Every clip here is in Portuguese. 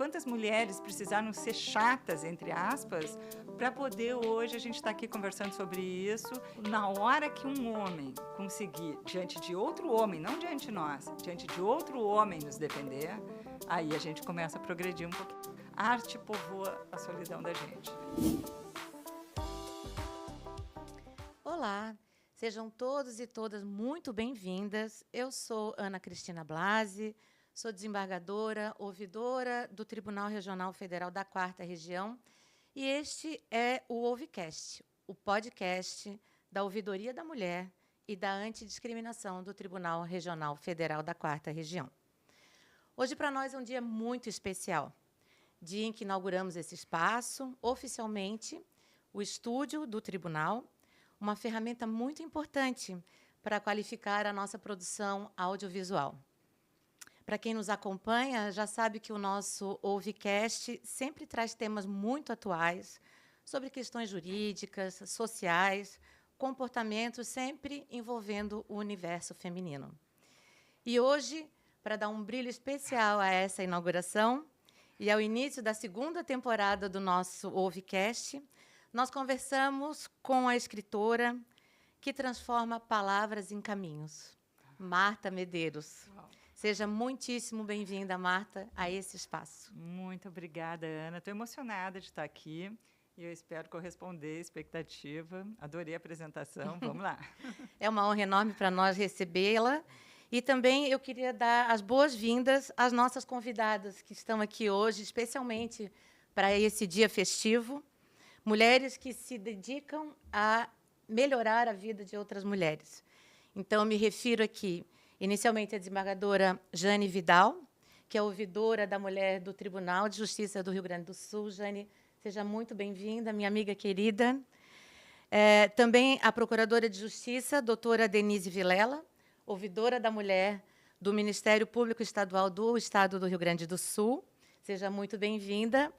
quantas mulheres precisaram ser chatas, entre aspas, para poder hoje a gente estar aqui conversando sobre isso. Na hora que um homem conseguir, diante de outro homem, não diante de nós, diante de outro homem nos defender, aí a gente começa a progredir um pouquinho. A arte povoa a solidão da gente. Olá, sejam todos e todas muito bem-vindas. Eu sou Ana Cristina Blasi, sou desembargadora, ouvidora do Tribunal Regional Federal da 4ª Região, e este é o Ouvicast, o podcast da Ouvidoria da Mulher e da Antidiscriminação do Tribunal Regional Federal da 4ª Região. Hoje, para nós, é um dia muito especial, dia em que inauguramos esse espaço, oficialmente, o estúdio do Tribunal, uma ferramenta muito importante para qualificar a nossa produção audiovisual. Para quem nos acompanha, já sabe que o nosso Ouvicast sempre traz temas muito atuais sobre questões jurídicas, sociais, comportamentos, sempre envolvendo o universo feminino. E hoje, para dar um brilho especial a essa inauguração e ao início da 2ª temporada do nosso Ouvicast, nós conversamos com a escritora que transforma palavras em caminhos, Marta Medeiros. Seja muitíssimo bem-vinda, Marta, a esse espaço. Muito obrigada, Ana. Estou emocionada de estar aqui e eu espero corresponder à expectativa. Adorei a apresentação. Vamos lá. É uma honra enorme para nós recebê-la. E também eu queria dar as boas-vindas às nossas convidadas que estão aqui hoje, especialmente para esse dia festivo. Mulheres que se dedicam a melhorar a vida de outras mulheres. Então, eu me refiro aqui, inicialmente, à desembargadora Jane Vidal, que é ouvidora da mulher do Tribunal de Justiça do Rio Grande do Sul. Jane, seja muito bem-vinda, minha amiga querida. Também a procuradora de Justiça, doutora Denise Vilela, ouvidora da mulher do Ministério Público Estadual do Estado do Rio Grande do Sul. Seja muito bem-vinda.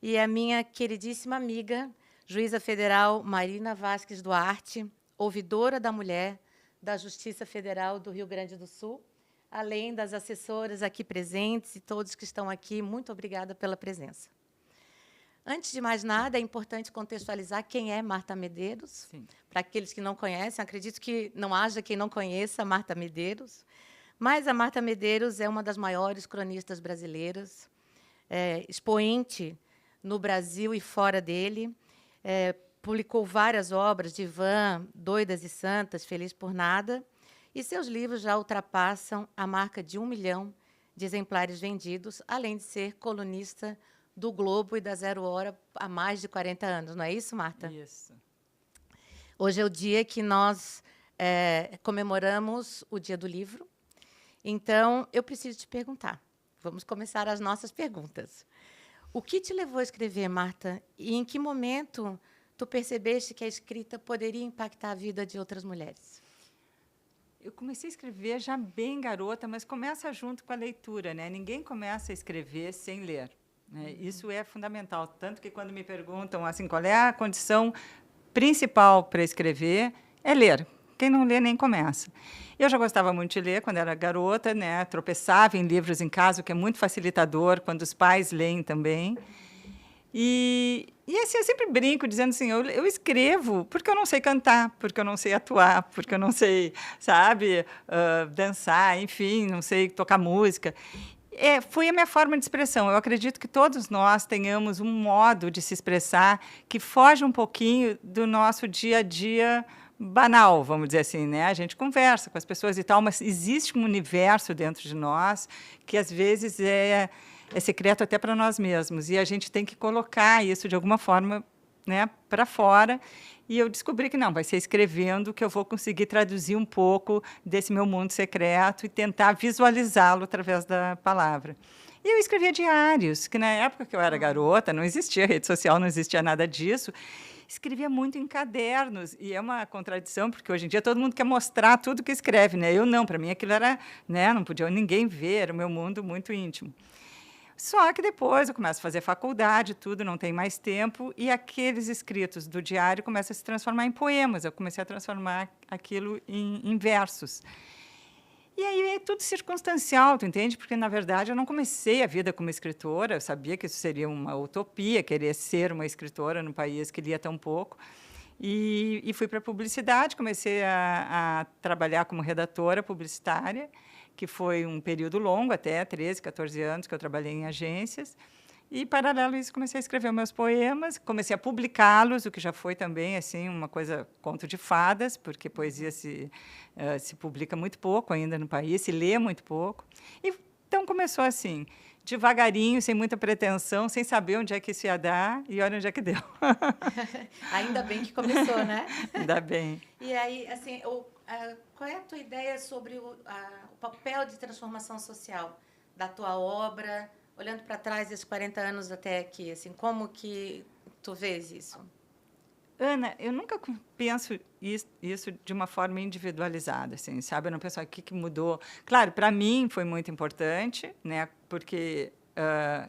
E a minha queridíssima amiga, juíza federal Marina Vasques Duarte, ouvidora da mulher da Justiça Federal do Rio Grande do Sul, além das assessoras aqui presentes e todos que estão aqui, muito obrigada pela presença. Antes de mais nada, é importante contextualizar quem é Marta Medeiros. Sim. Para aqueles que não conhecem, acredito que não haja quem não conheça Marta Medeiros, mas a Marta Medeiros é uma das maiores cronistas brasileiras, expoente no Brasil e fora dele, publicou várias obras, Divã, Doidas e Santas, Feliz por Nada, e seus livros já ultrapassam a marca de 1 milhão de exemplares vendidos, além de ser colunista do Globo e da Zero Hora há mais de 40 anos. Não é isso, Marta? Isso. Hoje é o dia que nós comemoramos o Dia do Livro. Então, eu preciso te perguntar. Vamos começar as nossas perguntas. O que te levou a escrever, Marta? E em que momento tu percebeste que a escrita poderia impactar a vida de outras mulheres? Eu comecei a escrever já bem garota, mas começa junto com a leitura, né? Ninguém começa a escrever sem ler, né? Isso é fundamental. Tanto que, quando me perguntam assim, qual é a condição principal para escrever, é ler. Quem não lê nem começa. Eu já gostava muito de ler quando era garota, né? Tropeçava em livros em casa, o que é muito facilitador quando os pais leem também. E assim, eu sempre brinco dizendo assim, eu escrevo porque eu não sei cantar, porque eu não sei atuar, porque eu não sei, sabe, dançar, enfim, não sei tocar música. Foi a minha forma de expressão. Eu acredito que todos nós tenhamos um modo de se expressar que foge um pouquinho do nosso dia a dia banal, vamos dizer assim, né? A gente conversa com as pessoas e tal, mas existe um universo dentro de nós que, às vezes, é secreto até para nós mesmos, e a gente tem que colocar isso, de alguma forma, né, para fora. E eu descobri que não, vai ser escrevendo que eu vou conseguir traduzir um pouco desse meu mundo secreto e tentar visualizá-lo através da palavra. E eu escrevia diários, que, na época que eu era garota, não existia rede social, não existia nada disso. Escrevia muito em cadernos, e é uma contradição, porque hoje em dia todo mundo quer mostrar tudo que escreve, né? Eu não, para mim aquilo era, né, não podia ninguém ver, era o meu mundo muito íntimo. Só que depois eu começo a fazer faculdade, tudo, não tem mais tempo, e aqueles escritos do diário começam a se transformar em poemas. Eu comecei a transformar aquilo em versos. E aí é tudo circunstancial, tu entende? Porque, na verdade, eu não comecei a vida como escritora, eu sabia que isso seria uma utopia, querer ser uma escritora num país que lia tão pouco. E fui para a publicidade, comecei a trabalhar como redatora publicitária, que foi um período longo, até 13, 14 anos, que eu trabalhei em agências. E, paralelo a isso, comecei a escrever meus poemas, comecei a publicá-los, o que já foi também assim uma coisa, conto de fadas, porque poesia se publica muito pouco ainda no país, se lê muito pouco. E, então, começou assim, devagarinho, sem muita pretensão, sem saber onde é que isso ia dar, e olha onde é que deu. Ainda bem que começou, né? Ainda bem. E aí, assim, qual é a tua ideia sobre o papel de transformação social da tua obra, olhando para trás esses 40 anos até aqui, assim, como que tu vês isso? Ana, eu nunca penso isso de uma forma individualizada, assim, sabe? Eu não penso o que mudou. Claro, para mim foi muito importante, né? Porque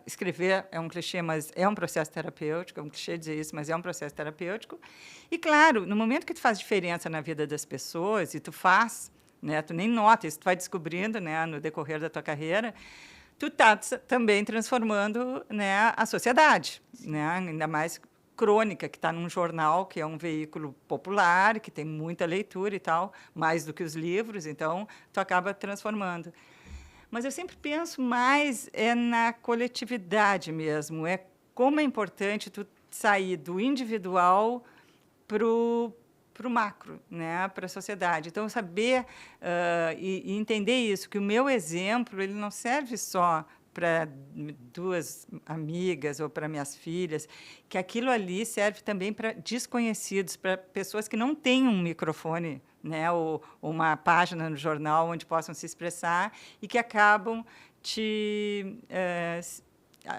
escrever é um clichê, mas é um processo terapêutico. É um clichê dizer isso, mas é um processo terapêutico. E claro, no momento que tu faz diferença na vida das pessoas e tu faz, né? Tu nem nota isso, tu vai descobrindo, né? No decorrer da tua carreira. Tu está também transformando, né, a sociedade, né? Ainda mais crônica, que está num jornal, que é um veículo popular, que tem muita leitura e tal, mais do que os livros, então tu acaba transformando. Mas eu sempre penso mais na coletividade mesmo, é como é importante tu sair do individual para o macro, né, para a sociedade. Então, saber e entender isso, que o meu exemplo ele não serve só para duas amigas ou para minhas filhas, que aquilo ali serve também para desconhecidos, para pessoas que não têm um microfone, né, ou uma página no jornal onde possam se expressar e que acabam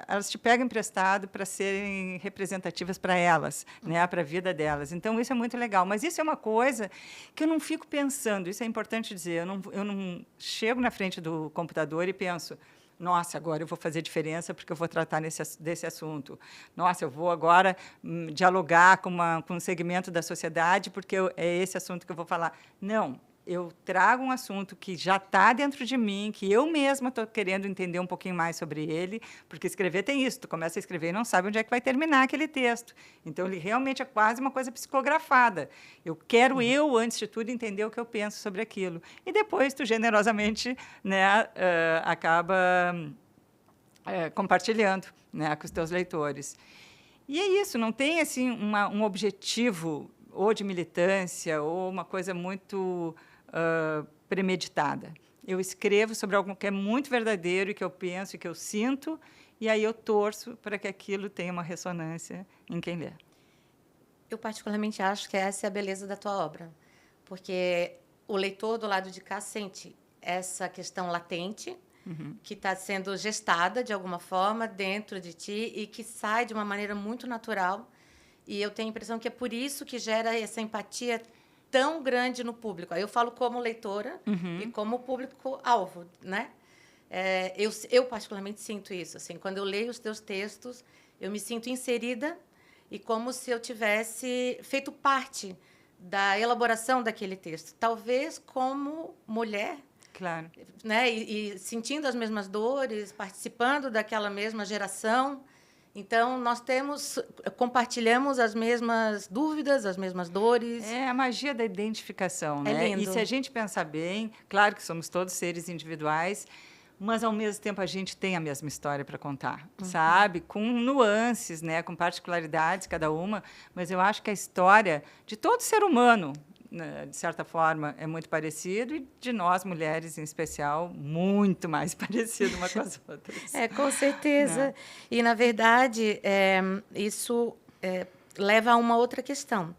elas te pegam emprestado para serem representativas para elas, né, para a vida delas. Então, isso é muito legal. Mas isso é uma coisa que eu não fico pensando, isso é importante dizer, eu não chego na frente do computador e penso, nossa, agora eu vou fazer diferença porque eu vou tratar desse assunto. Nossa, eu vou agora dialogar com um segmento da sociedade porque é esse assunto que eu vou falar. Não, eu trago um assunto que já está dentro de mim, que eu mesma estou querendo entender um pouquinho mais sobre ele, porque escrever tem isso, tu começa a escrever e não sabe onde é que vai terminar aquele texto. Então, ele realmente é quase uma coisa psicografada. Eu quero, antes de tudo, entender o que eu penso sobre aquilo. E depois, tu generosamente, né, acaba compartilhando, né, com os teus leitores. E é isso, não tem assim, um objetivo ou de militância ou uma coisa muito premeditada. Eu escrevo sobre algo que é muito verdadeiro e que eu penso e que eu sinto, e aí eu torço para que aquilo tenha uma ressonância em quem lê. Eu particularmente acho que essa é a beleza da tua obra, porque o leitor do lado de cá sente essa questão latente, que está sendo gestada de alguma forma dentro de ti e que sai de uma maneira muito natural. E eu tenho a impressão que é por isso que gera essa empatia tão grande no público. Aí eu falo como leitora e como público-alvo, né? Eu particularmente sinto isso. Assim, quando eu leio os teus textos, eu me sinto inserida e como se eu tivesse feito parte da elaboração daquele texto. Talvez como mulher, claro, né? E sentindo as mesmas dores, participando daquela mesma geração. Então, nós compartilhamos as mesmas dúvidas, as mesmas dores. É a magia da identificação, né? É lindo. E se a gente pensar bem, claro que somos todos seres individuais, mas, ao mesmo tempo, a gente tem a mesma história para contar, sabe? Com nuances, né? Com particularidades, cada uma. Mas eu acho que a história de todo ser humano, né, de certa forma, é muito parecido e de nós, mulheres, em especial, muito mais parecido uma com as outras. Com certeza. Né? E, na verdade, isso leva a uma outra questão,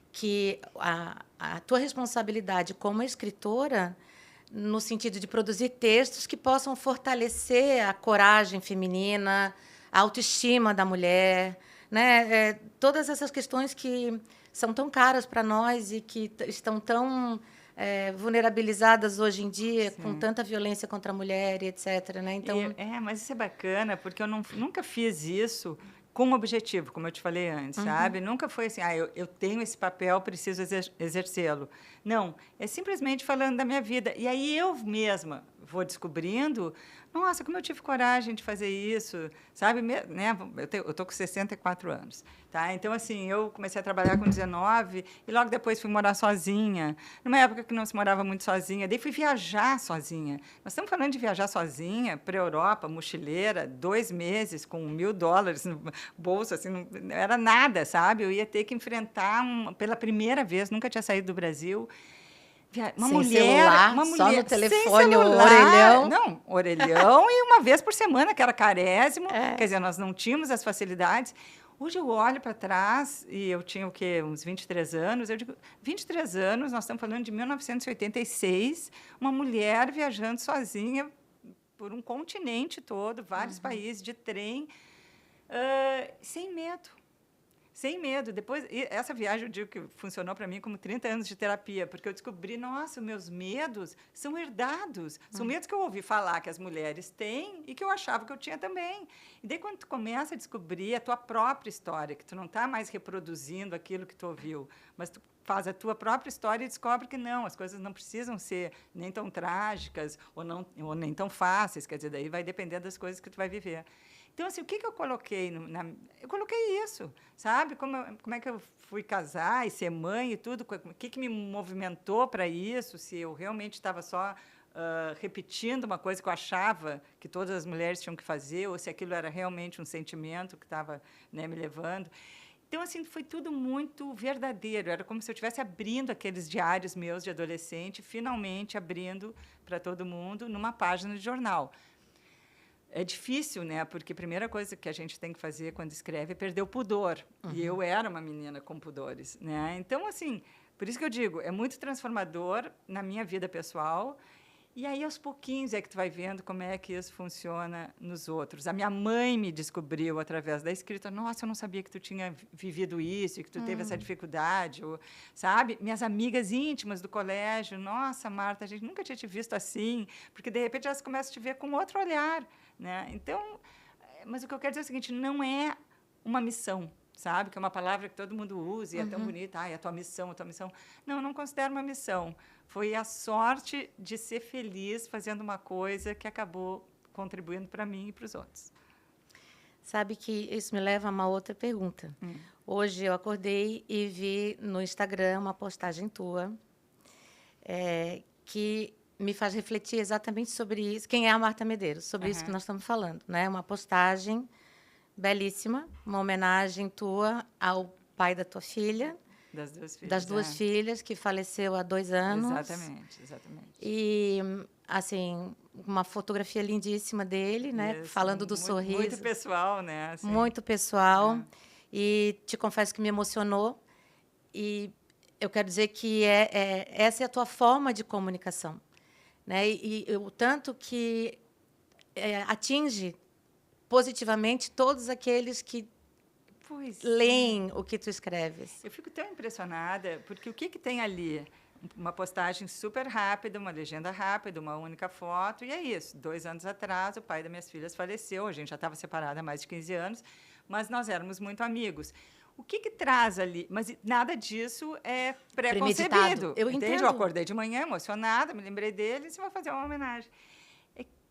que a tua responsabilidade como escritora, no sentido de produzir textos que possam fortalecer a coragem feminina, a autoestima da mulher, né? Todas essas questões que são tão caras para nós e que estão tão vulnerabilizadas hoje em dia, sim, com tanta violência contra a mulher e etc. Né? Então, mas isso é bacana, porque eu nunca fiz isso com objetivo, como eu te falei antes, sabe? Nunca foi assim, eu tenho esse papel, preciso exercê-lo. Não, é simplesmente falando da minha vida. E aí eu mesma vou descobrindo, nossa, como eu tive coragem de fazer isso, sabe? Né? Eu tô com 64 anos, tá? Então, assim, eu comecei a trabalhar com 19 e logo depois fui morar sozinha, numa época que não se morava muito sozinha. Daí fui viajar sozinha. Nós estamos falando de viajar sozinha para a Europa, mochileira, 2 meses com $1.000 no bolso, assim, não era nada, sabe? Eu ia ter que enfrentar, pela primeira vez, nunca tinha saído do Brasil, sem celular, só no telefone, o orelhão. Não, orelhão e uma vez por semana, que era carésimo. Quer dizer, nós não tínhamos as facilidades. Hoje eu olho para trás, e eu tinha o quê? Uns 23 anos. Eu digo, 23 anos, nós estamos falando de 1986, uma mulher viajando sozinha por um continente todo, vários países, de trem, sem medo. Sem medo. Depois, essa viagem, eu digo que funcionou para mim como 30 anos de terapia, porque eu descobri, nossa, meus medos são herdados. São medos que eu ouvi falar que as mulheres têm e que eu achava que eu tinha também. E daí, quando tu começa a descobrir a tua própria história, que tu não está mais reproduzindo aquilo que tu ouviu, mas tu faz a tua própria história e descobre que não, as coisas não precisam ser nem tão trágicas ou nem tão fáceis. Quer dizer, daí vai depender das coisas que tu vai viver. Então, assim, o que eu coloquei? Eu coloquei isso, sabe? Como é que eu fui casar e ser mãe e tudo? O que me movimentou para isso? Se eu realmente estava só repetindo uma coisa que eu achava que todas as mulheres tinham que fazer, ou se aquilo era realmente um sentimento que estava, né, me levando. Então, assim, foi tudo muito verdadeiro. Era como se eu estivesse abrindo aqueles diários meus de adolescente, finalmente abrindo para todo mundo numa página de jornal. É difícil, né? Porque a primeira coisa que a gente tem que fazer quando escreve é perder o pudor. E eu era uma menina com pudores, né? Então, assim, por isso que eu digo, é muito transformador na minha vida pessoal. E aí, aos pouquinhos, é que tu vai vendo como é que isso funciona nos outros. A minha mãe me descobriu através da escrita. Nossa, eu não sabia que tu tinha vivido isso, e que tu teve essa dificuldade, ou, sabe? Minhas amigas íntimas do colégio. Nossa, Marta, a gente nunca tinha te visto assim. Porque, de repente, elas começam a te ver com outro olhar, né? Então, mas o que eu quero dizer é o seguinte, não é uma missão, sabe? Que é uma palavra que todo mundo usa e é tão bonita. Ah, é a tua missão, a tua missão. Não, eu não considero uma missão. Foi a sorte de ser feliz fazendo uma coisa que acabou contribuindo para mim e para os outros. Sabe que isso me leva a uma outra pergunta. Hoje eu acordei e vi no Instagram uma postagem tua que me faz refletir exatamente sobre isso. Quem é a Marta Medeiros? Sobre isso que nós estamos falando, né? Uma postagem belíssima, uma homenagem tua ao pai da tua filha. Das duas filhas, que faleceu há 2 anos. Exatamente. E, assim, uma fotografia lindíssima dele, né? Isso, falando do sorriso. Muito pessoal, né? Assim. Muito pessoal. E te confesso que me emocionou. E eu quero dizer que essa é a tua forma de comunicação, né? E o tanto que atinge positivamente todos aqueles que leem o que tu escreves. Eu fico tão impressionada, porque o que tem ali? Uma postagem super rápida, uma legenda rápida, uma única foto, e é isso. 2 anos atrás, o pai das minhas filhas faleceu, a gente já estava separada há mais de 15 anos, mas nós éramos muito amigos. O que traz ali? Mas nada disso é pré-concebido. Eu entendo. Eu acordei de manhã emocionada, me lembrei dele, e você vai fazer uma homenagem.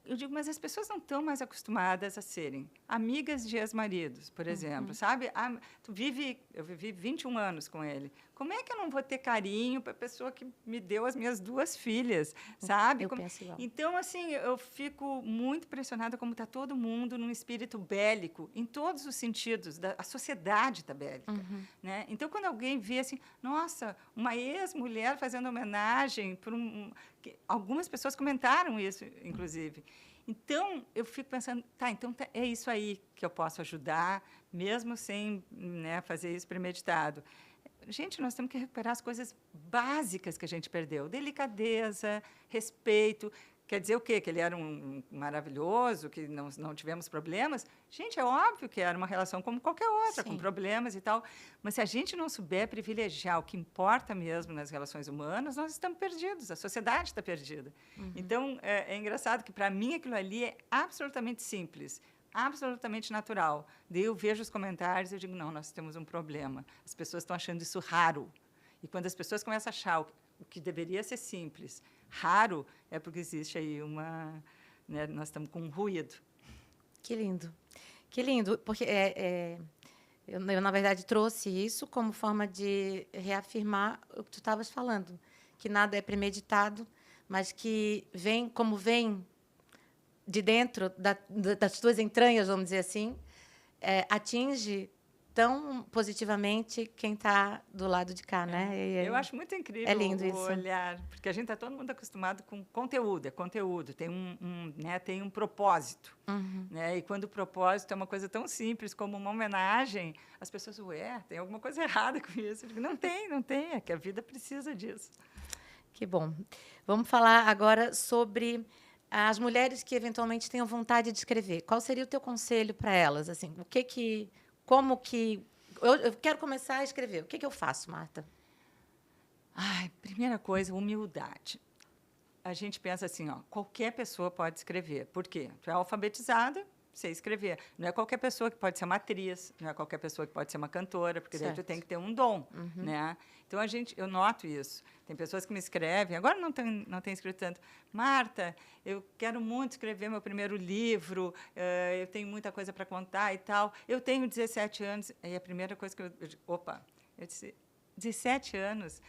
Eu digo, mas as pessoas não estão mais acostumadas a serem amigas de ex-maridos, por exemplo, sabe? Eu vivi 21 anos com ele. Como é que eu não vou ter carinho para a pessoa que me deu as minhas 2 filhas, sabe? Eu penso igual. Então, assim, eu fico muito impressionada como está todo mundo num espírito bélico, em todos os sentidos. A sociedade está bélica, né? Então, quando alguém vê assim, nossa, uma ex-mulher fazendo homenagem por algumas pessoas comentaram isso, inclusive. Então, eu fico pensando, então é isso aí que eu posso ajudar, mesmo sem, né, fazer isso premeditado. Gente, nós temos que recuperar as coisas básicas que a gente perdeu. Delicadeza, respeito. Quer dizer o quê? Que ele era um maravilhoso, que não tivemos problemas? Gente, é óbvio que era uma relação como qualquer outra, com problemas e tal. Mas se a gente não souber privilegiar o que importa mesmo nas relações humanas, nós estamos perdidos, a sociedade está perdida. Então, é engraçado que, para mim, aquilo ali é absolutamente simples. absolutamente natural. Daí eu vejo os comentários e digo, não, nós temos um problema. As pessoas estão achando isso raro. E quando as pessoas começam a achar o que deveria ser simples, raro, é porque existe aí né, nós estamos com um ruído. Que lindo. Que lindo, porque eu, na verdade, trouxe isso como forma de reafirmar o que tu estavas falando, que nada é premeditado, mas que vem de dentro das tuas entranhas, vamos dizer assim, atinge tão positivamente quem está do lado de cá, né? Eu acho muito incrível lindo o isso. olhar, porque a gente está todo mundo acostumado com conteúdo, é conteúdo, tem né, tem um propósito. Né? E quando o propósito é uma coisa tão simples como uma homenagem, as pessoas, tem alguma coisa errada com isso. Eu digo, não tem, é que a vida precisa disso. Que bom. Vamos falar agora sobre as mulheres que eventualmente tenham vontade de escrever. Qual seria o teu conselho para elas? Assim, como que eu quero começar a escrever? O que eu faço, Marta? Primeira coisa, humildade. A gente pensa assim, qualquer pessoa pode escrever. Por quê? Tu é alfabetizada, sei escrever. Não é qualquer pessoa que pode ser uma atriz, não é qualquer pessoa que pode ser uma cantora, porque daí tu tem que ter um dom, né? Então eu noto isso. Tem pessoas que me escrevem, agora não tem escrito tanto. Marta, eu quero muito escrever meu primeiro livro, eu tenho muita coisa para contar e tal. Eu tenho 17 anos. Aí a primeira coisa que eu disse, 17 anos.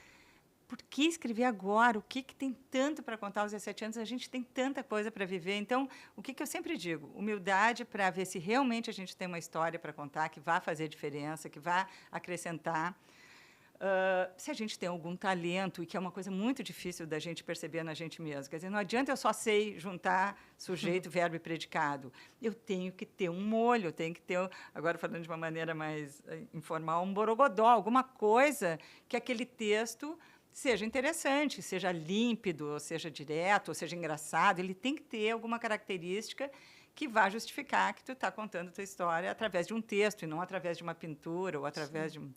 Por que escrever agora? O que tem tanto para contar aos 17 anos? A gente tem tanta coisa para viver. Então, o que eu sempre digo? Humildade para ver se realmente a gente tem uma história para contar que vá fazer diferença, que vá acrescentar. Se a gente tem algum talento, e que é uma coisa muito difícil da gente perceber na gente mesmo. Quer dizer, não adianta eu só sei juntar sujeito, verbo e predicado. Eu tenho que ter um molho, eu tenho que ter, agora falando de uma maneira mais informal, um borogodó, alguma coisa que aquele texto seja interessante, seja límpido, ou seja direto, ou seja engraçado. Ele tem que ter alguma característica que vá justificar que tu está contando a tua história através de um texto, e não através de uma pintura, ou através de um...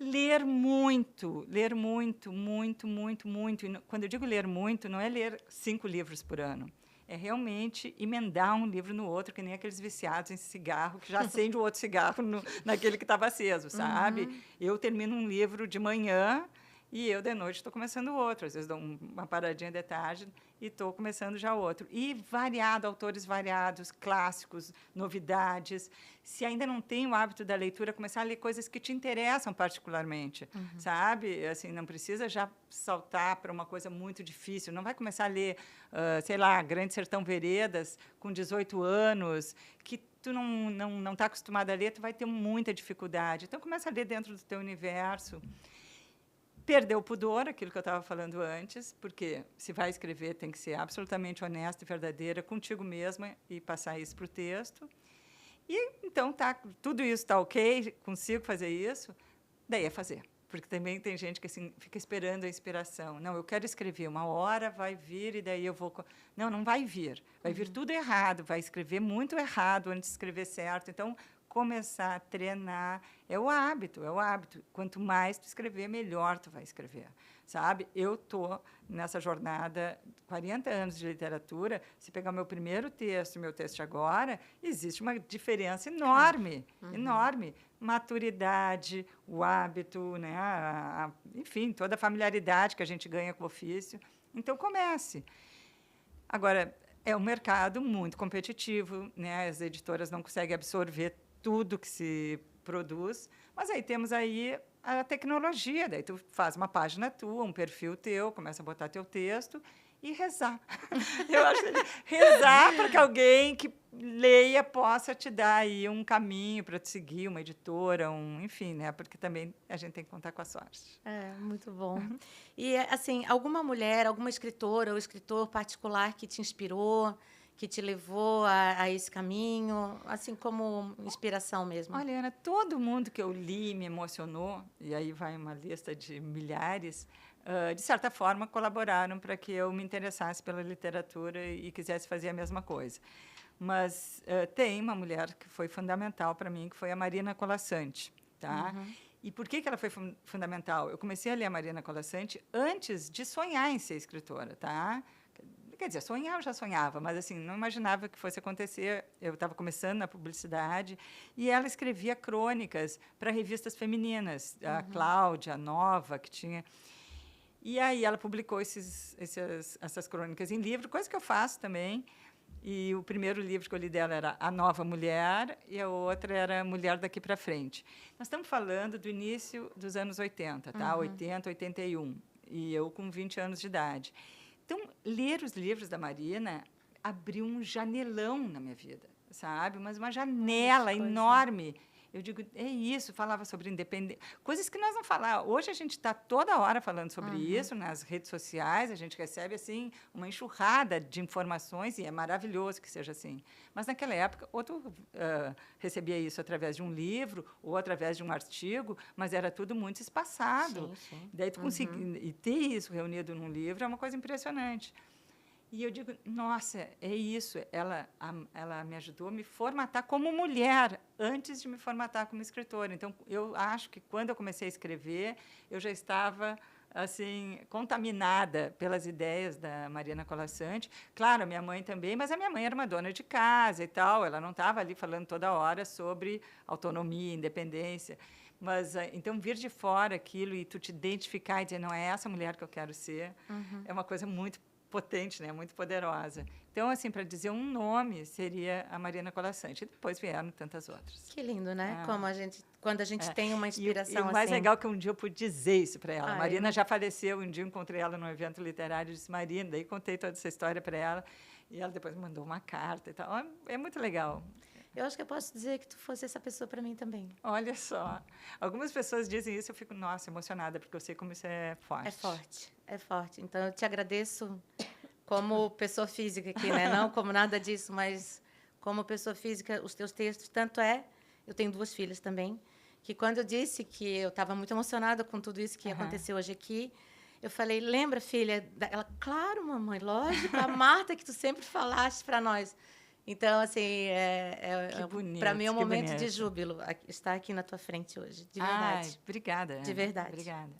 Ler muito, muito, muito, muito. E quando eu digo ler muito, não é ler 5 livros por ano. É realmente emendar um livro no outro, que nem aqueles viciados em cigarro, que já acende o outro cigarro naquele que estava aceso, sabe? Eu termino um livro de manhã e eu, de noite, estou começando outro. Às vezes dou uma paradinha de tarde e estou começando já outro. E autores variados, clássicos, novidades. Se ainda não tem o hábito da leitura, começar a ler coisas que te interessam particularmente, sabe? Assim, não precisa já saltar para uma coisa muito difícil. Não vai começar a ler, sei lá, Grande Sertão Veredas, com 18 anos, que tu não está acostumado a ler, tu vai ter muita dificuldade. Então, começa a ler dentro do teu universo. Perder o pudor, aquilo que eu estava falando antes, porque se vai escrever tem que ser absolutamente honesta e verdadeira contigo mesma e passar isso para o texto. E, então, tudo isso está ok, consigo fazer isso, daí é fazer. Porque também tem gente que assim, fica esperando a inspiração. Não, eu quero escrever, uma hora vai vir e daí eu vou... Não vai vir. Vai vir tudo errado, vai escrever muito errado antes de escrever certo. Então, começar a treinar é o hábito. Quanto mais tu escrever, melhor tu vai escrever, sabe? Eu estou nessa jornada, 40 anos de literatura, se pegar meu primeiro texto e meu texto agora, existe uma diferença enorme, enorme. Maturidade, o hábito, né? Enfim, toda a familiaridade que a gente ganha com o ofício. Então, comece. Agora, é um mercado muito competitivo, né? As editoras não conseguem absorver tudo que se produz, mas aí temos aí a tecnologia, daí tu faz uma página tua, um perfil teu, começa a botar teu texto e rezar. Eu acho que rezar para que alguém que leia possa te dar aí um caminho para te seguir, uma editora, enfim, né? Porque também a gente tem que contar com a sorte. Muito bom. E, assim, alguma mulher, alguma escritora ou escritor particular que te inspirou, que te levou a esse caminho, assim como inspiração mesmo? Olha, Ana, todo mundo que eu li me emocionou, e aí vai uma lista de milhares, de certa forma, colaboraram para que eu me interessasse pela literatura e quisesse fazer a mesma coisa. Mas tem uma mulher que foi fundamental para mim, que foi a Marina Colasanti. Tá? E por que ela foi fundamental? Eu comecei a ler a Marina Colasanti antes de sonhar em ser escritora. Tá? quer dizer, sonhar eu já sonhava, mas assim, não imaginava que fosse acontecer. Eu estava começando na publicidade e ela escrevia crônicas para revistas femininas, a Cláudia, a Nova, que tinha. E aí ela publicou essas crônicas em livro, coisa que eu faço também. E o primeiro livro que eu li dela era A Nova Mulher e a outra era Mulher Daqui para Frente. Nós estamos falando do início dos anos 80, tá? 80, 81. E eu com 20 anos de idade. Então, ler os livros da Marina abriu um janelão na minha vida, sabe? Mas uma janela enorme. Eu digo, é isso, falava sobre independência, coisas que nós não falávamos. Hoje a gente está toda hora falando sobre isso nas redes sociais, a gente recebe assim uma enxurrada de informações e é maravilhoso que seja assim. Mas naquela época, ou tu recebia isso através de um livro ou através de um artigo, mas era tudo muito espaçado. Sim, sim. Daí tu conseguia, e ter isso reunido num livro é uma coisa impressionante. E eu digo, nossa, é isso. Ela me ajudou a me formatar como mulher antes de me formatar como escritora. Então, eu acho que quando eu comecei a escrever, eu já estava assim contaminada pelas ideias da Mariana Colasanti. Claro, a minha mãe também, mas a minha mãe era uma dona de casa e tal. Ela não estava ali falando toda hora sobre autonomia, independência. Mas, então, vir de fora aquilo e tu te identificar e dizer, não é essa mulher que eu quero ser, é uma coisa muito potente, né? Muito poderosa. Então, assim, para dizer um nome, seria a Mariana Colasanti. E depois vieram tantas outras. Que lindo, né? Como quando a gente tem uma inspiração e o mais assim. legal é que um dia eu pude dizer isso para ela. A Marina eu... já faleceu, um dia eu encontrei ela num evento literário e disse, Marina, daí contei toda essa história para ela. E ela depois me mandou uma carta e tal. É muito legal. Eu acho que eu posso dizer que tu fosse essa pessoa para mim também. Olha só. Algumas pessoas dizem isso e eu fico, nossa, emocionada, porque eu sei como isso é forte. É forte, é forte. Então, eu te agradeço como pessoa física aqui, né? Não como nada disso, mas como pessoa física, os teus textos. Tanto é, eu tenho 2 filhas também, que quando eu disse que eu estava muito emocionada com tudo isso que aconteceu hoje aqui, eu falei, lembra, filha? Ela, claro, mamãe, lógico, a Marta que tu sempre falaste para nós. Então, assim, para mim é um momento de júbilo estar aqui na tua frente hoje, de verdade. Ai, obrigada. De verdade. Obrigada.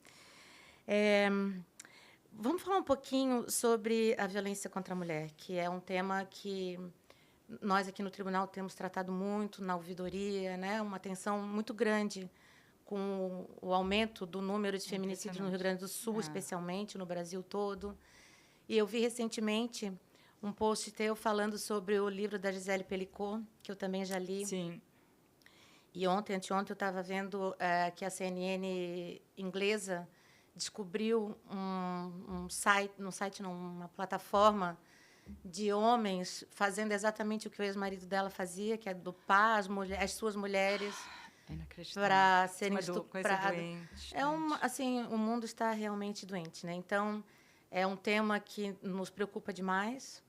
Vamos falar um pouquinho sobre a violência contra a mulher, que é um tema que nós aqui no tribunal temos tratado muito na ouvidoria, né? Uma atenção muito grande com o aumento do número de feminicídios no Rio Grande do Sul, especialmente, no Brasil todo. E eu vi recentemente um post teu falando sobre o livro da Gisele Pelicot, que eu também já li. Sim. E anteontem, eu estava vendo que a CNN inglesa descobriu uma plataforma de homens fazendo exatamente o que o ex-marido dela fazia, que é dopar as suas mulheres para serem estupradas. Assim, o mundo está realmente doente, né? Então, é um tema que nos preocupa demais.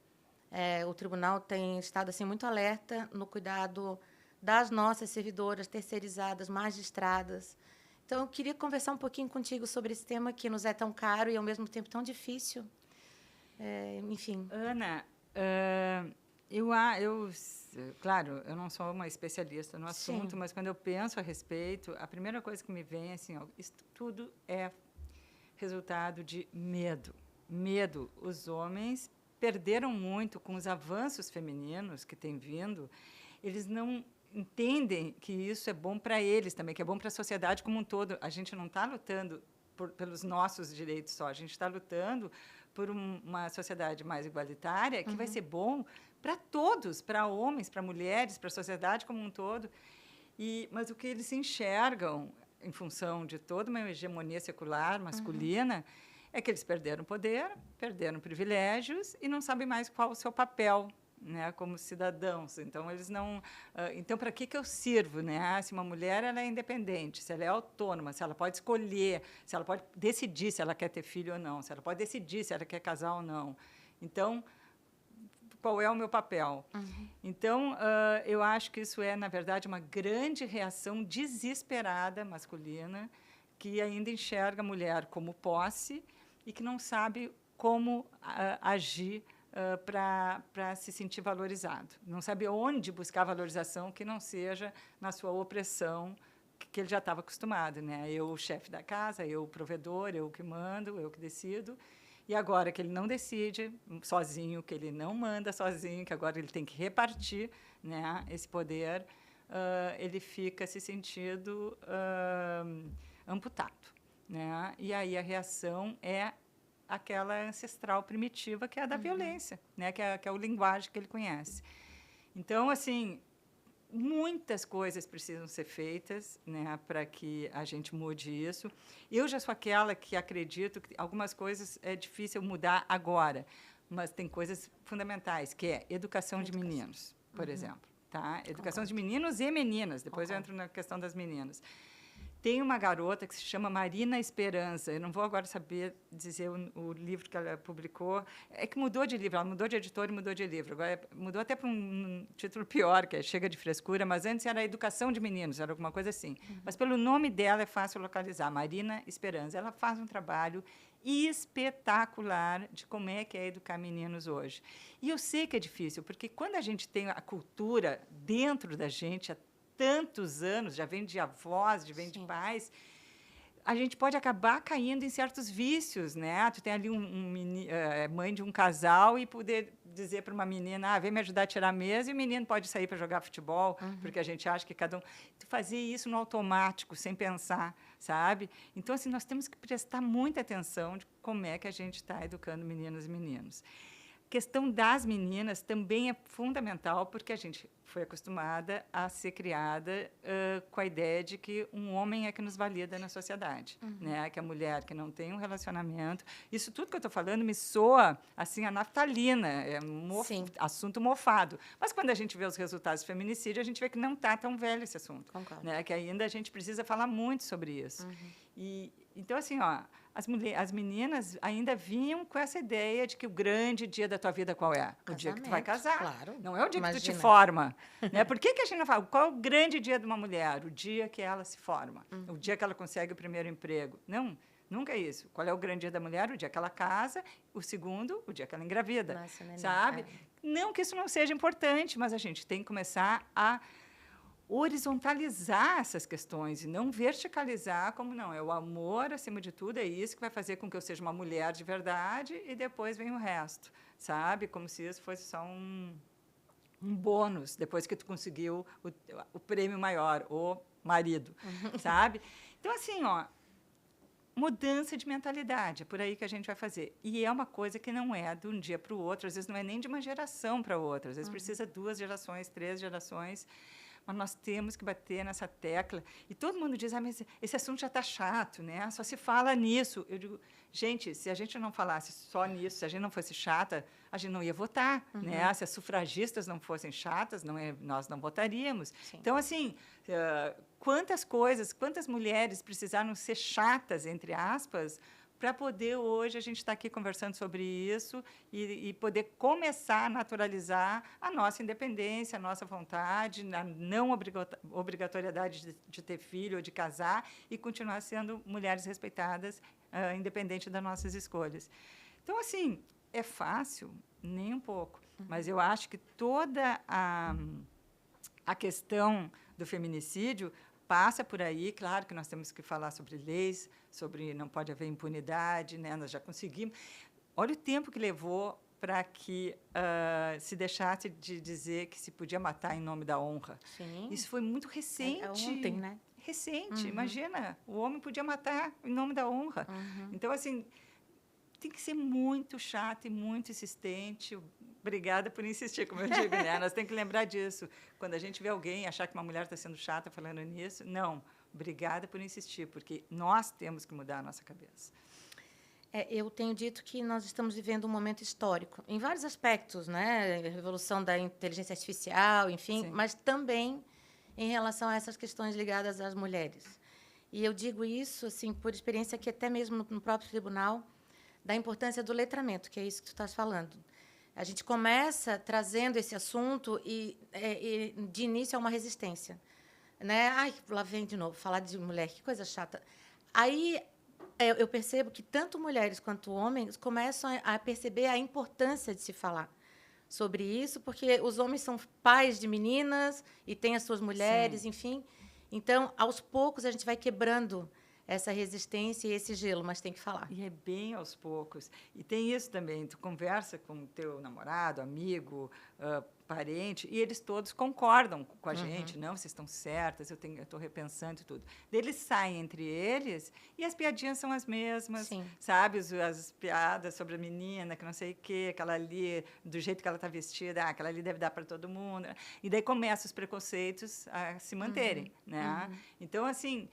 O tribunal tem estado assim muito alerta no cuidado das nossas servidoras terceirizadas, magistradas. Então, eu queria conversar um pouquinho contigo sobre esse tema que nos é tão caro e, ao mesmo tempo, tão difícil. Enfim. Ana, claro, eu não sou uma especialista no assunto, mas quando eu penso a respeito, a primeira coisa que me vem é assim, isso tudo é resultado de medo. Medo. Os homens perderam muito com os avanços femininos que têm vindo. Eles não entendem que isso é bom para eles também, que é bom para a sociedade como um todo. A gente não está lutando pelos nossos direitos só, a gente está lutando por uma sociedade mais igualitária, que vai ser bom para todos, para homens, para mulheres, para a sociedade como um todo. Mas o que eles enxergam, em função de toda uma hegemonia secular masculina, é que eles perderam poder, perderam privilégios e não sabem mais qual o seu papel, né, como cidadãos. Então, eles não... então, para que eu sirvo? Né? Se uma mulher ela é independente, se ela é autônoma, se ela pode escolher, se ela pode decidir se ela quer ter filho ou não, se ela pode decidir se ela quer casar ou não. Então, qual é o meu papel? Então, eu acho que isso é, na verdade, uma grande reação desesperada masculina que ainda enxerga a mulher como posse e que não sabe como agir para se sentir valorizado. Não sabe onde buscar valorização que não seja na sua opressão, que ele já estava acostumado. Né? Eu, o chefe da casa, eu, o provedor, eu que mando, eu que decido. E agora que ele não decide sozinho, que ele não manda sozinho, que agora ele tem que repartir, né, esse poder, ele fica se sentindo amputado, né? E aí a reação é aquela ancestral primitiva, que é a da violência, né, que é o linguagem que ele conhece. Então, assim, muitas coisas precisam ser feitas, né, para que a gente mude isso. Eu já sou aquela que acredito que algumas coisas é difícil mudar agora, mas tem coisas fundamentais, que é educação de meninos, por exemplo. Tá? Educação de meninos e meninas. Depois eu entro na questão das meninas. Tem uma garota que se chama Marina Esperança. Eu não vou agora saber dizer o livro que ela publicou. É que mudou de livro. Ela mudou de editora e mudou de livro. Agora mudou até para um título pior, que é Chega de Frescura, mas antes era Educação de Meninos, era alguma coisa assim. Mas pelo nome dela é fácil localizar, Marina Esperança. Ela faz um trabalho espetacular de como é que é educar meninos hoje. E eu sei que é difícil, porque quando a gente tem a cultura dentro da gente, tantos anos, já vem de avós, já vem de pais, a gente pode acabar caindo em certos vícios, né? Tu tem ali mãe de um casal e poder dizer para uma menina, vem me ajudar a tirar a mesa, e o menino pode sair para jogar futebol, porque a gente acha que cada um... Tu fazia isso no automático, sem pensar, sabe? Então, assim, nós temos que prestar muita atenção de como é que a gente está educando meninas e meninos. A questão das meninas também é fundamental, porque a gente foi acostumada a ser criada com a ideia de que um homem é que nos valida na sociedade, né? Que a mulher que não tem um relacionamento... Isso tudo que eu estou falando me soa assim, a naftalina, assunto mofado. Mas, quando a gente vê os resultados do feminicídio, a gente vê que não está tão velho esse assunto. Concordo. Né? Que ainda a gente precisa falar muito sobre isso. Então, assim, as meninas ainda vinham com essa ideia de que o grande dia da tua vida qual é? O dia que tu vai casar. Claro. Não é o dia que tu te forma. Né? Por que a gente não fala? Qual é o grande dia de uma mulher? O dia que ela se forma. O dia que ela consegue o primeiro emprego. Não, nunca é isso. Qual é o grande dia da mulher? O dia que ela casa. O segundo, o dia que ela engravida. Nossa, sabe? Não que isso não seja importante, mas a gente tem que começar a horizontalizar essas questões e não verticalizar como não, é o amor acima de tudo, é isso que vai fazer com que eu seja uma mulher de verdade e depois vem o resto, sabe? Como se isso fosse só um bônus depois que tu conseguiu o prêmio maior, o marido, sabe? Então, assim, mudança de mentalidade, é por aí que a gente vai fazer. E é uma coisa que não é de um dia para o outro, às vezes não é nem de uma geração para outra, às vezes precisa 2 gerações, 3 gerações, mas nós temos que bater nessa tecla. E todo mundo diz, mas esse assunto já está chato, né? Só se fala nisso. Eu digo, gente, se a gente não falasse só nisso, se a gente não fosse chata, a gente não ia votar. Né? Se as sufragistas não fossem chatas, nós não votaríamos. Sim. Então, assim, quantas mulheres precisaram ser chatas, entre aspas, para poder, hoje, a gente estar aqui conversando sobre isso e poder começar a naturalizar a nossa independência, a nossa vontade, a não obrigatoriedade de ter filho ou de casar e continuar sendo mulheres respeitadas, independente das nossas escolhas. Então, assim, é fácil? Nem um pouco. Mas eu acho que toda a questão do feminicídio passa por aí. Claro que nós temos que falar sobre leis, sobre não pode haver impunidade, né? Nós já conseguimos. Olha o tempo que levou para que se deixasse de dizer que se podia matar em nome da honra. Sim. Isso foi muito recente. É ontem, né? Recente. Imagina, o homem podia matar em nome da honra. Então, assim, tem que ser muito chato e muito insistente. Obrigada por insistir, como eu digo, né? Nós temos que lembrar disso. Quando a gente vê alguém achar que uma mulher está sendo chata falando nisso, não. Obrigada por insistir, porque nós temos que mudar a nossa cabeça. Eu tenho dito que nós estamos vivendo um momento histórico, em vários aspectos, né? A revolução da inteligência artificial, enfim, Sim. mas também em relação a essas questões ligadas às mulheres. E eu digo isso assim por experiência que até mesmo no próprio tribunal, da importância do letramento, que é isso que tu estás falando. A gente começa trazendo esse assunto e de início, é uma resistência. Né? Ai, lá vem de novo, falar de mulher, que coisa chata. Aí eu percebo que tanto mulheres quanto homens começam a perceber a importância de se falar sobre isso, porque os homens são pais de meninas e têm as suas mulheres, enfim. Então, aos poucos, a gente vai quebrando essa resistência e esse gelo, mas tem que falar. E é bem aos poucos. E tem isso também, tu conversa com o teu namorado, amigo, parente, e eles todos concordam com a gente. Não, vocês estão certas, eu estou repensando e tudo. Eles saem entre eles e as piadinhas são as mesmas, Sim. sabe? As piadas sobre a menina, que não sei o quê, aquela ali, do jeito que ela está vestida, aquela ali deve dar para todo mundo. E daí começam os preconceitos a se manterem, né? Então, assim,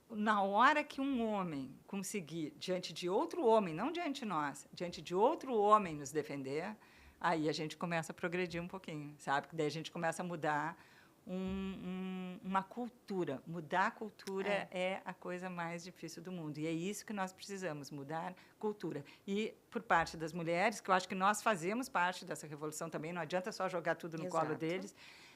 na hora que um homem conseguir, diante de outro homem, não diante de nós, diante de outro homem nos defender, aí a gente começa a progredir um pouquinho, sabe? Daí a gente começa a mudar uma cultura. Mudar a cultura é a coisa mais difícil do mundo. E é isso que nós precisamos, mudar cultura. E, por parte das mulheres, que eu acho que nós fazemos parte dessa revolução também, não adianta só jogar tudo no colo deles,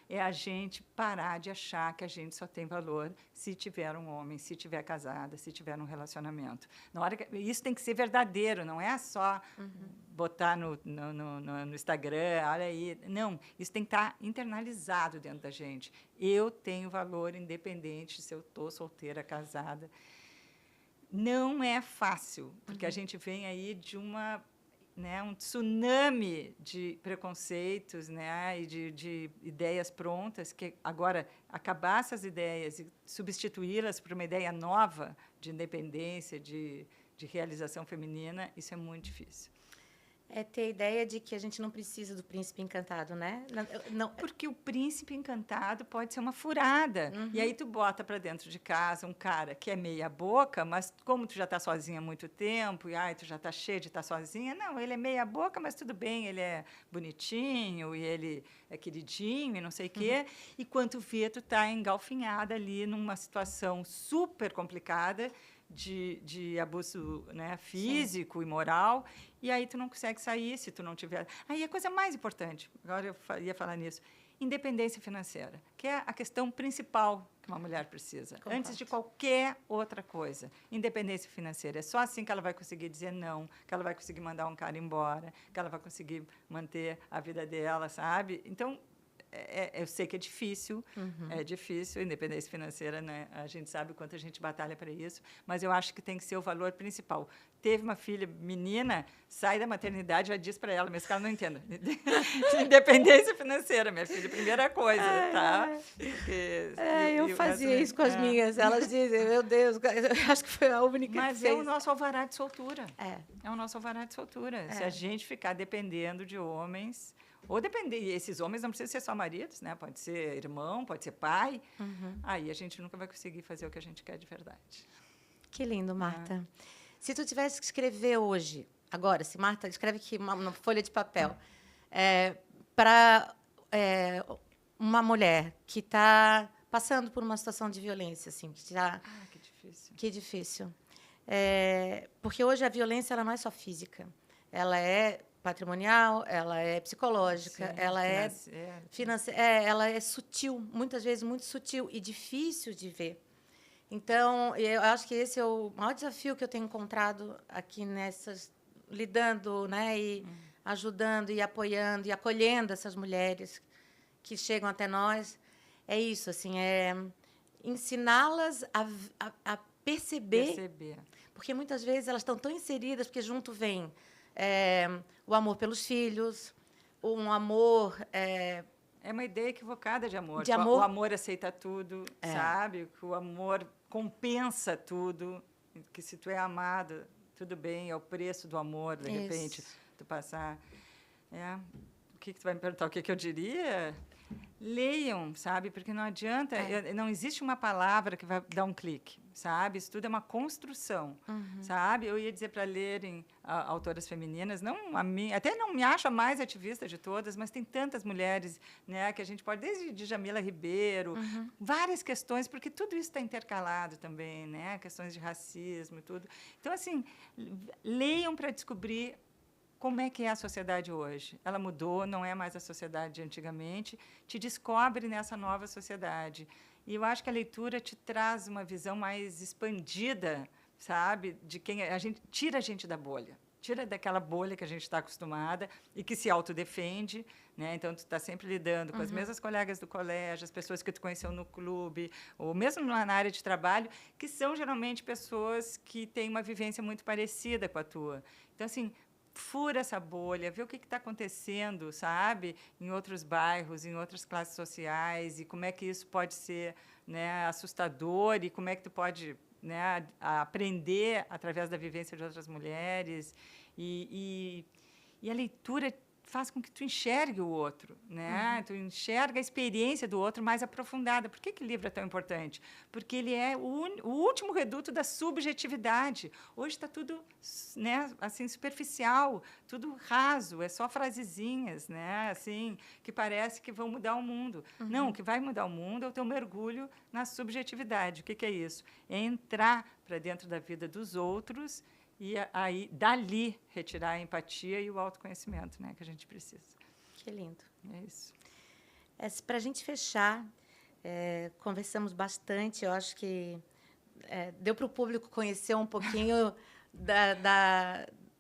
é a gente parar de achar que a gente só tem valor se tiver um homem, se tiver casada, se tiver um relacionamento. Na hora que, isso tem que ser verdadeiro, não é só botar no Instagram, olha aí. Não, isso tem que estar internalizado dentro da gente. Eu tenho valor independente se eu estou solteira, casada. Não é fácil, porque a gente vem aí de um tsunami de preconceitos, né, e de ideias prontas, que agora acabar essas ideias e substituí-las por uma ideia nova de independência, de realização feminina, isso é muito difícil. É ter a ideia de que a gente não precisa do príncipe encantado, né? Não. Porque o príncipe encantado pode ser uma furada. E aí tu bota para dentro de casa um cara que é meia boca, mas como tu já está sozinha há muito tempo, e tu já está cheia de estar sozinha, não, ele é meia boca, mas tudo bem, ele é bonitinho, e ele é queridinho, e não sei o quê. E quando vê, tu está engalfinhada ali numa situação super complicada, de abuso, né, físico e moral, e aí tu não consegue sair se tu não tiver... Aí a coisa mais importante, agora eu ia falar nisso, independência financeira, que é a questão principal que uma mulher precisa, antes de qualquer outra coisa. Independência financeira. É só assim que ela vai conseguir dizer não, que ela vai conseguir mandar um cara embora, que ela vai conseguir manter a vida dela, sabe? Então, eu sei que é difícil, independência financeira, né? A gente sabe o quanto a gente batalha para isso, mas eu acho que tem que ser o valor principal. Teve uma filha menina, sai da maternidade, já diz para ela, mesmo que ela não entenda. Independência financeira, minha filha, primeira coisa, tá? Porque, eu fazia isso com as minhas, elas dizem, meu Deus, eu acho que foi a única mas que é fez. o nosso alvará de soltura. É o nosso alvará de soltura. Se a gente ficar dependendo de homens... Ou depender, esses homens não precisam ser só maridos, né? Pode ser irmão, pode ser pai. Aí a gente nunca vai conseguir fazer o que a gente quer de verdade. Que lindo, Marta. Se tu tivesse que escrever hoje, agora, se Marta escreve aqui uma folha de papel, para uma mulher que está passando por uma situação de violência, assim, que já... que difícil. Que difícil. Porque hoje a violência ela não é só física, ela é patrimonial, ela é psicológica, ela é financeira, ela é sutil, muitas vezes muito sutil e difícil de ver. Então, eu acho que esse é o maior desafio que eu tenho encontrado aqui nessas, lidando, né, e ajudando e apoiando e acolhendo essas mulheres que chegam até nós. É isso, assim, ensiná-las a perceber, porque muitas vezes elas estão tão inseridas, porque junto vem o amor pelos filhos, um amor... É uma ideia equivocada de amor. O amor aceita tudo, sabe? Que o amor compensa tudo. Que se tu é amado, tudo bem, é o preço do amor, de repente, tu passar... O que tu vai me perguntar? O que eu diria? Leiam, sabe? Porque não adianta... Não existe uma palavra que vai dar um clique, sabe? Isso tudo é uma construção, sabe? Eu ia dizer para lerem autoras femininas, não a mim, até não me acho a mais ativista de todas, mas tem tantas mulheres, né, que a gente pode, desde Djamila Ribeiro, várias questões, porque tudo isso está intercalado também, né? Questões de racismo e tudo. Então, assim, leiam para descobrir como é que é a sociedade hoje. Ela mudou, não é mais a sociedade de antigamente, te descobre nessa nova sociedade. E eu acho que a leitura te traz uma visão mais expandida, sabe, de quem a gente tira a gente da bolha. tira daquela bolha que a gente está acostumada e que se autodefende, né? Então, tu está sempre lidando com as mesmas colegas do colégio, as pessoas que tu conheceu no clube, ou mesmo na área de trabalho, que são geralmente pessoas que têm uma vivência muito parecida com a tua. Então, assim, fura essa bolha, vê o que está acontecendo, sabe? Em outros bairros, em outras classes sociais, e como é que isso pode ser, né, assustador, e como é que tu pode, né, aprender através da vivência de outras mulheres. E a leitura faz com que tu enxergue o outro, né? Tu enxerga a experiência do outro mais aprofundada. Por que que livro é tão importante? Porque ele é o último reduto da subjetividade. Hoje está tudo, né, assim, superficial, tudo raso, é só frasezinhas, né, assim, que parece que vão mudar o mundo. Não, o que vai mudar o mundo é o teu mergulho na subjetividade. O que que é isso? É entrar para dentro da vida dos outros e aí, dali, retirar a empatia e o autoconhecimento, né, que a gente precisa. Que lindo. É isso. Para a gente fechar, conversamos bastante. Eu acho que deu para o público conhecer um pouquinho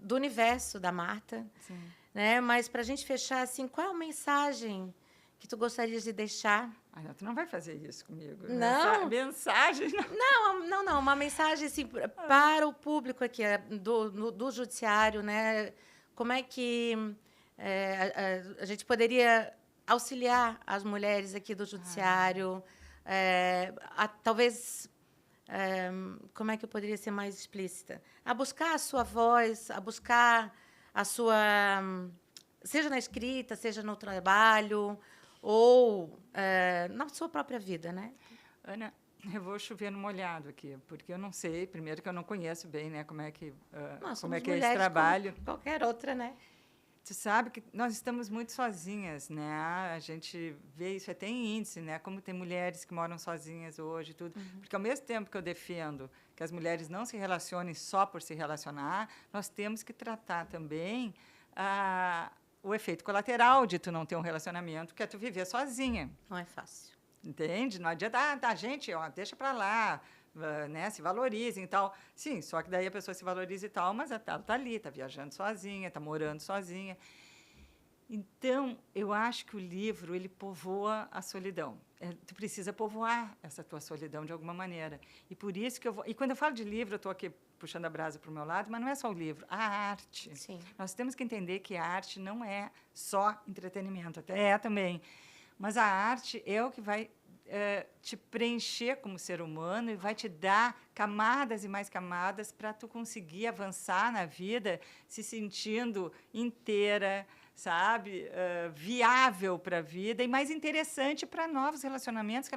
do universo da Marta. Sim. Né? Mas, para a gente fechar, assim, qual é a mensagem que tu gostarias de deixar? Tu não vai fazer isso comigo. Não. Mensagem? Não. Não. Uma mensagem assim, para o público aqui do judiciário, né? Como é que a gente poderia auxiliar as mulheres aqui do judiciário? Talvez, como é que eu poderia ser mais explícita? A buscar a sua voz, a buscar a sua... seja na escrita, seja no trabalho, ou na sua própria vida, né? Ana, eu vou chover no molhado aqui, porque eu não sei, primeiro que eu não conheço bem, né, como é que é esse trabalho. Como qualquer outra, né? Tu sabe que nós estamos muito sozinhas, né? A gente vê isso até em índice, né? Como tem mulheres que moram sozinhas hoje, tudo. Porque ao mesmo tempo que eu defendo que as mulheres não se relacionem só por se relacionar, nós temos que tratar também o efeito colateral de tu não ter um relacionamento, que é tu viver sozinha. Não é fácil. Entende? Não adianta, gente, deixa para lá, né, se valorizem e tal. Sim, só que daí a pessoa se valoriza e tal, mas ela está ali, está viajando sozinha, está morando sozinha. Então, eu acho que o livro, ele povoa a solidão. Tu precisa povoar essa tua solidão de alguma maneira. E por isso que E quando eu falo de livro, eu estou aqui puxando a brasa para o meu lado, mas não é só o livro, a arte. Sim. Nós temos que entender que a arte não é só entretenimento, até é também. Mas a arte é o que vai te preencher como ser humano e vai te dar camadas e mais camadas para tu conseguir avançar na vida se sentindo inteira, sabe, viável para a vida e mais interessante para novos relacionamentos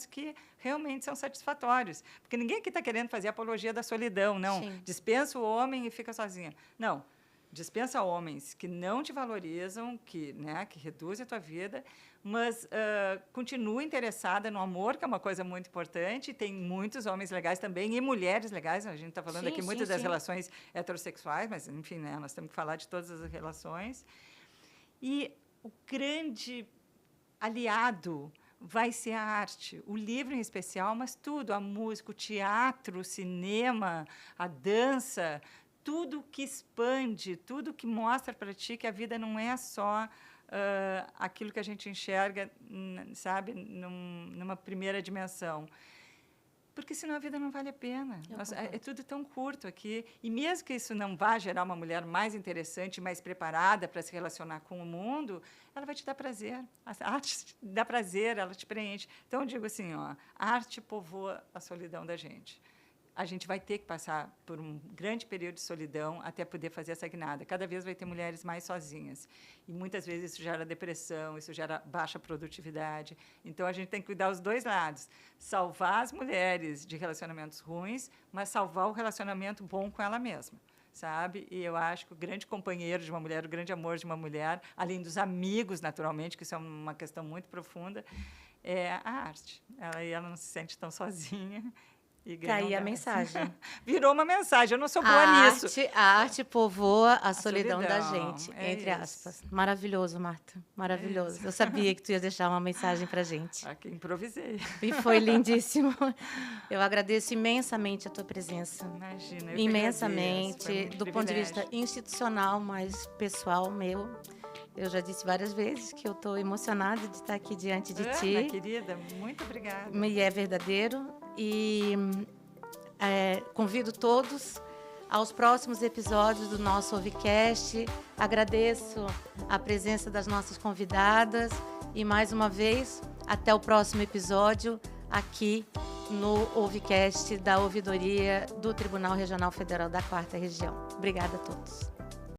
que realmente são satisfatórios. Porque ninguém aqui está querendo fazer apologia da solidão, não. Sim. Dispensa o homem e fica sozinha. Não. Dispensa homens que não te valorizam, que reduzem a tua vida, mas continua interessada no amor, que é uma coisa muito importante. Tem muitos homens legais também e mulheres legais. A gente está falando aqui muito das relações heterossexuais, mas, enfim, né, nós temos que falar de todas as relações. E o grande aliado vai ser a arte, o livro em especial, mas tudo, a música, o teatro, o cinema, a dança, tudo que expande, tudo que mostra para ti que a vida não é só aquilo que a gente enxerga, sabe, numa primeira dimensão. Porque senão a vida não vale a pena. É tudo tão curto aqui. E mesmo que isso não vá gerar uma mulher mais interessante, mais preparada para se relacionar com o mundo, ela vai te dar prazer. A arte te dá prazer, ela te preenche. Então, eu digo assim, a arte povoa a solidão da gente. A gente vai ter que passar por um grande período de solidão até poder fazer essa guinada. Cada vez vai ter mulheres mais sozinhas. E, muitas vezes, isso gera depressão, isso gera baixa produtividade. Então, a gente tem que cuidar os dois lados. Salvar as mulheres de relacionamentos ruins, mas salvar o relacionamento bom com ela mesma, sabe? E eu acho que o grande companheiro de uma mulher, o grande amor de uma mulher, além dos amigos, naturalmente, que isso é uma questão muito profunda, é a arte. Ela não se sente tão sozinha. E Tá aí ganham a gás. mensagem. Virou uma mensagem, eu não sou boa nisso. A arte povoa a solidão da solidão, gente, é entre isso. aspas. Maravilhoso, Marta. Maravilhoso. isso. Eu sabia que tu ia deixar uma mensagem pra gente. Aqui improvisei. E foi lindíssimo. Eu agradeço imensamente a tua presença. Imagina, eu Imensamente, que agradeço, do foi um ponto de vista privilégio. institucional, mas pessoal meu. Eu já disse várias vezes que eu estou emocionada de estar aqui diante de Ana, ti. querida, muito obrigada. E é verdadeiro. E convido todos aos próximos episódios do nosso Ouvicast. Agradeço a presença das nossas convidadas. E, mais uma vez, até o próximo episódio aqui no Ouvicast da Ouvidoria do Tribunal Regional Federal da 4ª Região. Obrigada a todos.